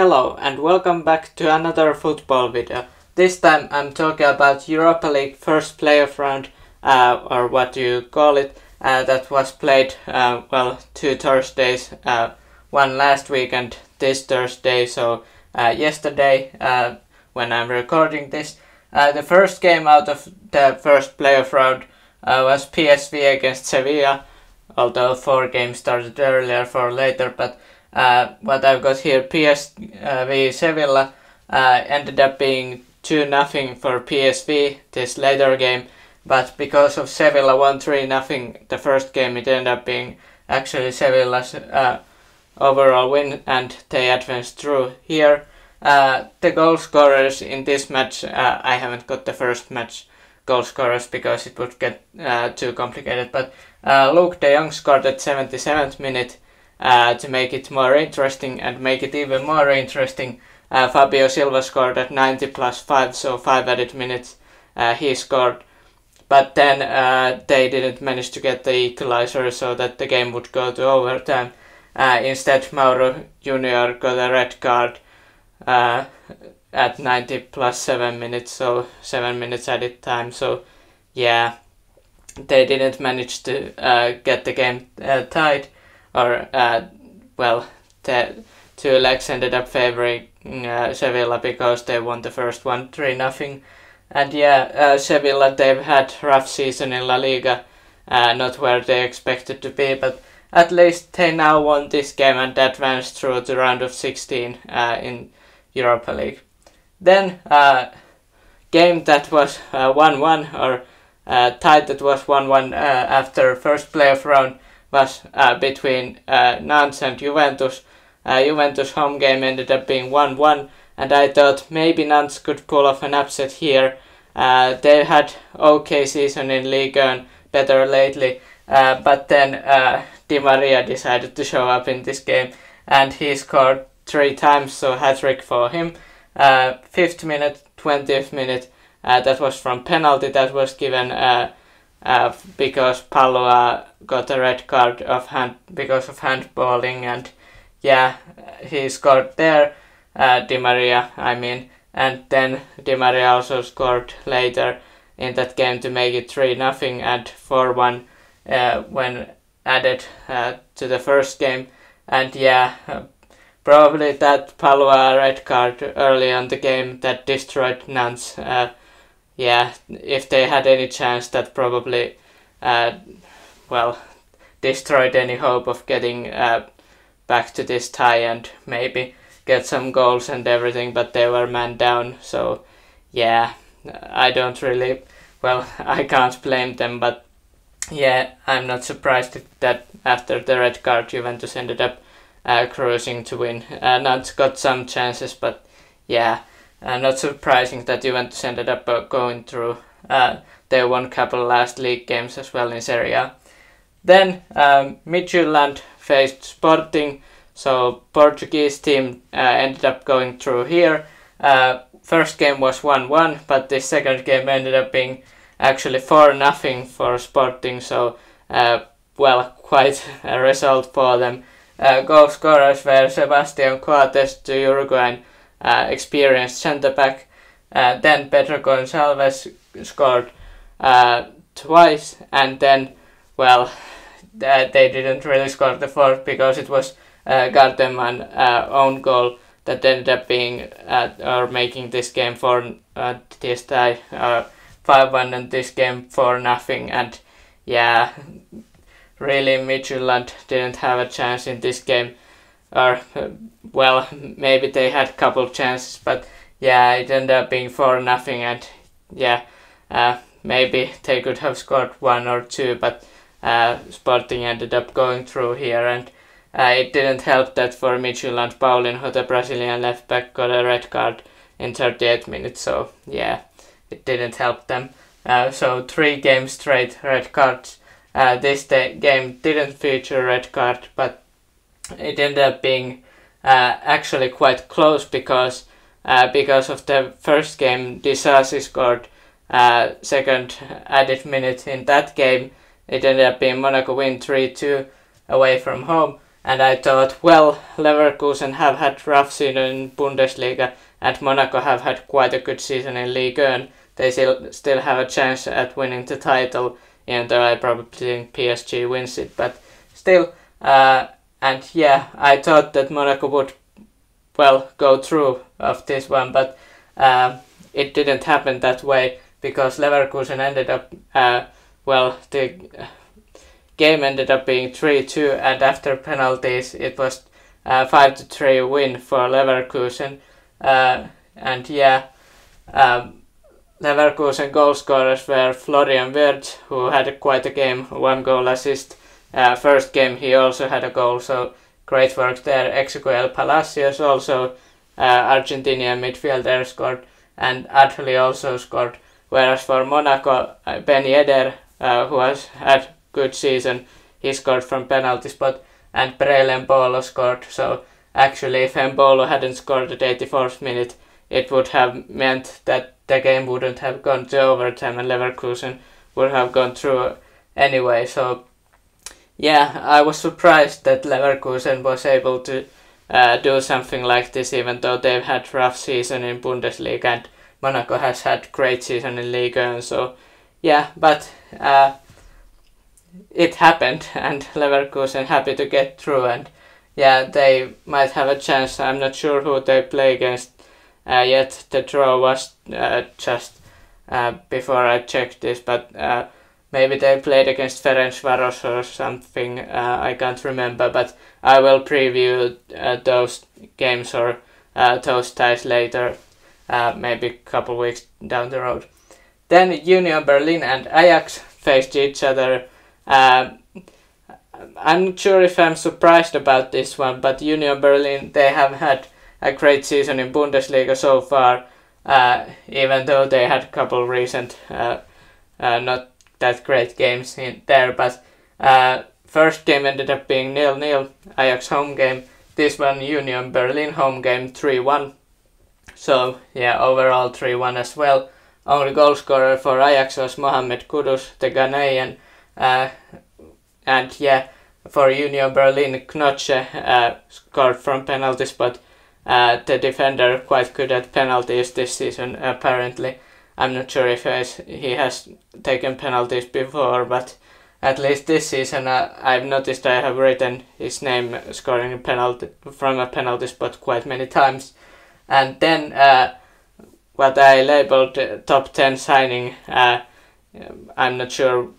Hello and welcome back to another football video. This time I'm talking about Europa League first playoff round, or what you call it, that was played, two Thursdays, one last week and this Thursday, so yesterday when I'm recording this. The first game out of the first playoff round was PSV against Sevilla, although 4 games started earlier for later, but what I've got here, PSV Sevilla ended up being 2-0 for PSV this later game, but because of Sevilla won 3-0 the first game, it ended up being actually Sevilla's overall win and they advanced through here. The goal scorers in this match, I haven't got the first match goal scorers because it would get too complicated, but Luke de Jong scored at 77th minute to make it more interesting, and make it even more interesting, Fabio Silva scored at 90 plus 5, so 5 added minutes he scored. But then they didn't manage to get the equalizer so that the game would go to overtime. Instead, Mauro Junior got a red card at 90 plus 7 minutes, so 7 minutes added time. So yeah, they didn't manage to get the game tied, or the two legs ended up favoring Sevilla because they won the first one 3-0. And yeah, Sevilla, they've had rough season in La Liga, not where they expected to be, but at least they now won this game and advanced through the round of 16 in Europa League. Then game that was 1-1, or tied that was 1-1 after first playoff round, was between Nantes and Juventus. Juventus home game ended up being 1-1, and I thought maybe Nantes could pull off an upset here. They had okay season in Ligue 1, better lately, but then Di Maria decided to show up in this game and he scored 3 times, so hat-trick for him. 5th minute, 20th minute, that was from penalty that was given because Palloa got a red card because of handballing, and yeah, he scored there, Di Maria I mean, and then Di Maria also scored later in that game to make it 3-0 and 4-1 when added to the first game. And yeah, probably that Palloa red card early on the game that destroyed Nantes. Yeah, if they had any chance, that probably destroyed any hope of getting back to this tie and maybe get some goals and everything, but they were man down, so yeah, I can't blame them, but yeah, I'm not surprised that after the red card Juventus ended up cruising to win. Nantes got some chances, but yeah, not surprising that Juventus ended up going through. They won a couple last league games as well in Serie A. Then Midtjylland faced Sporting, so Portuguese team ended up going through here. First game was 1-1, but this second game ended up being actually 4-0 for Sporting, so quite a result for them. Goal scorers were Sebastian Coates, the Uruguayan experienced centre-back. Then Pedro Gonçalves scored twice, and then, they didn't really score the fourth because it was Gardeman own goal that ended up being or making this game for this tie 5-1 and this game 4-0. And yeah, really Midtjylland didn't have a chance in this game, or maybe they had a couple chances, but yeah, it ended up being 4-0, and yeah, maybe they could have scored 1 or 2, but Sporting ended up going through here, and it didn't help that for Midtjylland, Paulinho, the Brazilian left back, got a red card in 38 minutes, so yeah, it didn't help them. So 3 games straight red cards. This game didn't feature a red card, but it ended up being actually quite close because of the first game Disasi scored second added minute in that game. It ended up being Monaco win 3-2 away from home, and I thought, well, Leverkusen have had rough season in Bundesliga, and Monaco have had quite a good season in Ligue 1. They still have a chance at winning the title, even though I probably think PSG wins it, but still, and yeah, I thought that Monaco would, well, go through of this one, but it didn't happen that way, because Leverkusen ended up, the game ended up being 3-2, and after penalties it was 5-3 win for Leverkusen, and yeah, Leverkusen goal scorers were Florian Wirtz, who had quite a game, 1 goal assist. First game he also had a goal, so great work there. Ezequiel Palacios also, Argentinian midfielder, scored, and Adli also scored. Whereas for Monaco, Ben Yedder, who has had good season, he scored from penalty spot, and Breel Mbolo scored. So actually, if Mbolo hadn't scored at 84th minute, it would have meant that the game wouldn't have gone to overtime and Leverkusen would have gone through anyway. So yeah, I was surprised that Leverkusen was able to do something like this, even though they've had rough season in Bundesliga and Monaco has had great season in Ligue 1. So yeah, but it happened, and Leverkusen happy to get through, and yeah, they might have a chance. I'm not sure who they play against yet. The draw was just before I checked this, but maybe they played against Ferencváros or something. I can't remember, but I will preview those games or those ties later, maybe a couple weeks down the road. Then Union Berlin and Ajax faced each other. I'm not sure if I'm surprised about this one, but Union Berlin, they have had a great season in Bundesliga so far, even though they had a couple recent not that great games in there, but first game ended up being 0-0, Ajax home game. This one, Union Berlin home game, 3-1. So yeah, overall 3-1 as well. Only goal scorer for Ajax was Mohamed Kudus, the Ghanaian, and yeah, for Union Berlin, Knoche scored from penalty spot. The defender quite good at penalties this season, apparently. I'm not sure if he has taken penalties before, but at least this season I've noticed I have written his name scoring from a penalty spot quite many times. And then what I labeled top 10 signing, I'm not sure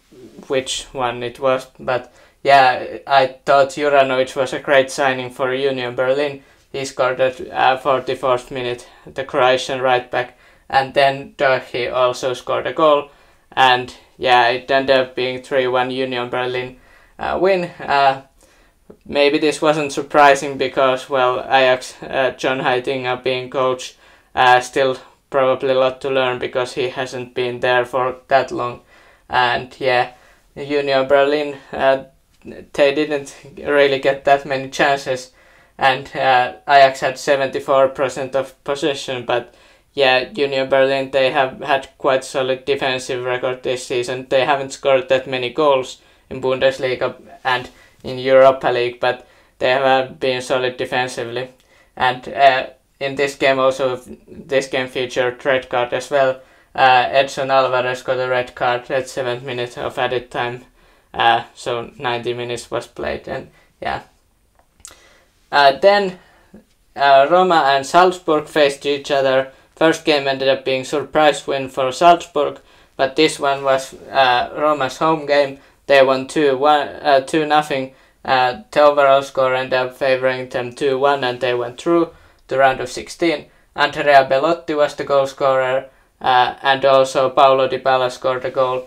which one it was, but yeah, I thought Juranovic was a great signing for Union Berlin. He scored at 44th minute, the Croatian right back, and then Dörhi also scored a goal, and yeah, it ended up being 3-1 Union Berlin win. Maybe this wasn't surprising because, well, Ajax, John Heitinga being coach, still probably a lot to learn because he hasn't been there for that long. And yeah, Union Berlin, they didn't really get that many chances, and Ajax had 74% of possession, but yeah, Union Berlin, they have had quite solid defensive record this season. They haven't scored that many goals in Bundesliga and in Europa League, but they have been solid defensively. And in this game also, this game featured red card as well. Edson Alvarez got a red card at 7th minute of added time, so 90 minutes was played, and yeah. Then Roma and Salzburg faced each other. First game ended up being surprise win for Salzburg, but this one was Roma's home game. They won 2-0. The overall score ended up favoring them 2-1, and they went through the round of 16. Andrea Belotti was the goal scorer, and also Paulo Dybala scored a goal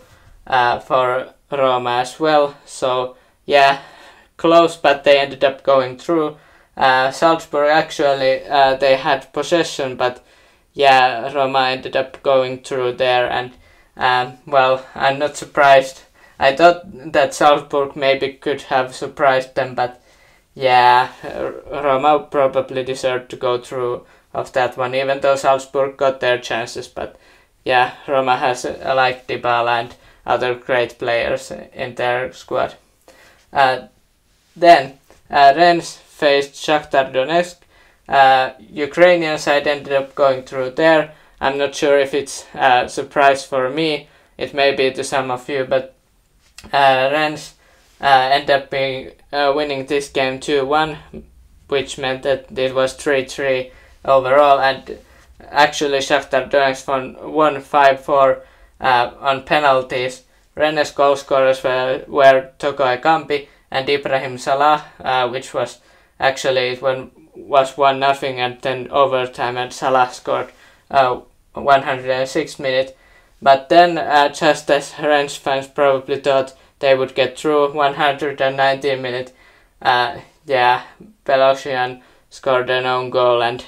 for Roma as well. So yeah, close, but they ended up going through. Salzburg actually, they had possession, but yeah, Roma ended up going through there, and well, I'm not surprised. I thought that Salzburg maybe could have surprised them, but yeah, Roma probably deserved to go through of that one, even though Salzburg got their chances. But yeah, Roma has like Dybala and other great players in their squad. Then Rennes faced Shakhtar Donetsk. Ukrainian side ended up going through there. I'm not sure if it's a surprise for me. It may be to some of you, but Rennes ended up winning this game 2-1, which meant that it was 3-3 overall, and actually Shakhtar Donetsk won 5-4 on penalties. Rennes goal scorers were Toko Ekambi and Ibrahim Salah, which was actually was 1-0 and then overtime, and Salah scored 106 minutes. But then, just as Rennes fans probably thought they would get through, 119 minutes, Pelosian scored an own goal, and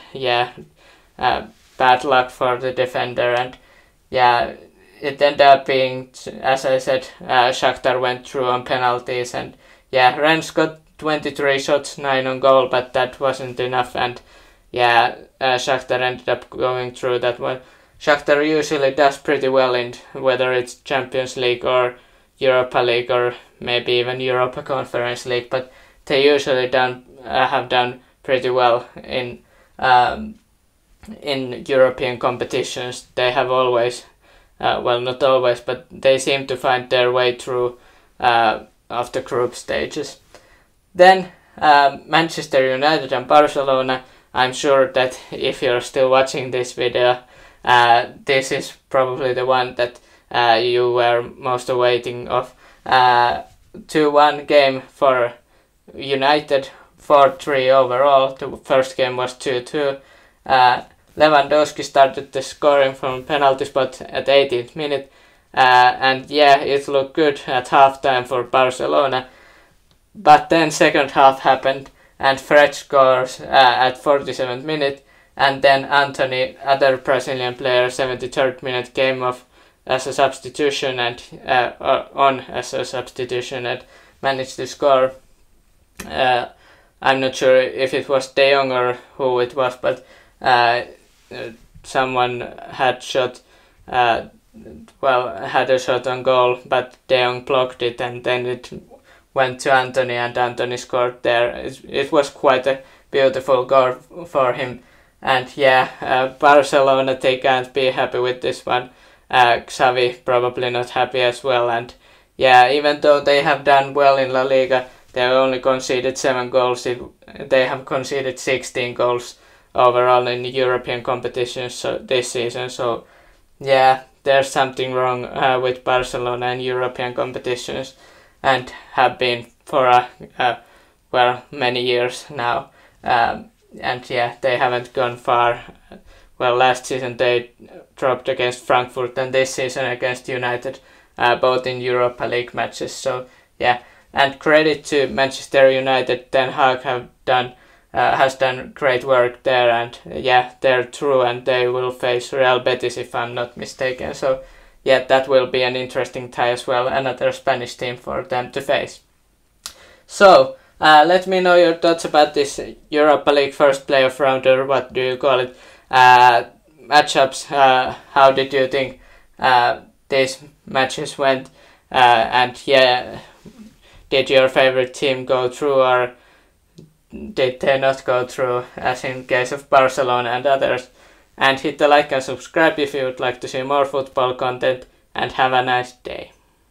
bad luck for the defender, and it ended up being, as I said, Shakhtar went through on penalties, and Rennes got 23 shots, 9 on goal, but that wasn't enough, and Shakhtar ended up going through that one. Shakhtar usually does pretty well in whether it's Champions League or Europa League or maybe even Europa Conference League, but they usually have done pretty well in European competitions. They have always, not always, but they seem to find their way through of the group stages. Then Manchester United and Barcelona. I'm sure that if you're still watching this video, this is probably the one that you were most awaiting of. 2-1 game for United, 4-3 overall. The first game was 2-2. Lewandowski started the scoring from penalty spot at 18th minute, and it looked good at halftime for Barcelona. But then second half happened, and Fred scores at 47th minute, and then Anthony, other Brazilian player, 73rd minute, came off as a substitution and as a substitution and managed to score. I'm not sure if it was De Jong or who it was, but someone had had a shot on goal, but De Jong blocked it, and then it went to Anthony, and Anthony scored there. It was quite a beautiful goal for him, and Barcelona, they can't be happy with this one. Xavi probably not happy as well, and even though they have done well in La Liga, they have only conceded 7 goals. They have conceded 16 goals overall in European competitions this season. So there's something wrong with Barcelona in European competitions, and have been for many years now. They haven't gone far. Well, last season they dropped against Frankfurt, and this season against United, both in Europa League matches. So and credit to Manchester United. Ten Hag has done great work there, and they're through, and they will face Real Betis if I'm not mistaken. So that will be an interesting tie as well, another Spanish team for them to face. So let me know your thoughts about this Europa League first playoff round, or what do you call it, matchups. How did you think these matches went, and did your favorite team go through, or did they not go through, as in case of Barcelona and others? And hit the like and subscribe if you would like to see more football content, and have a nice day.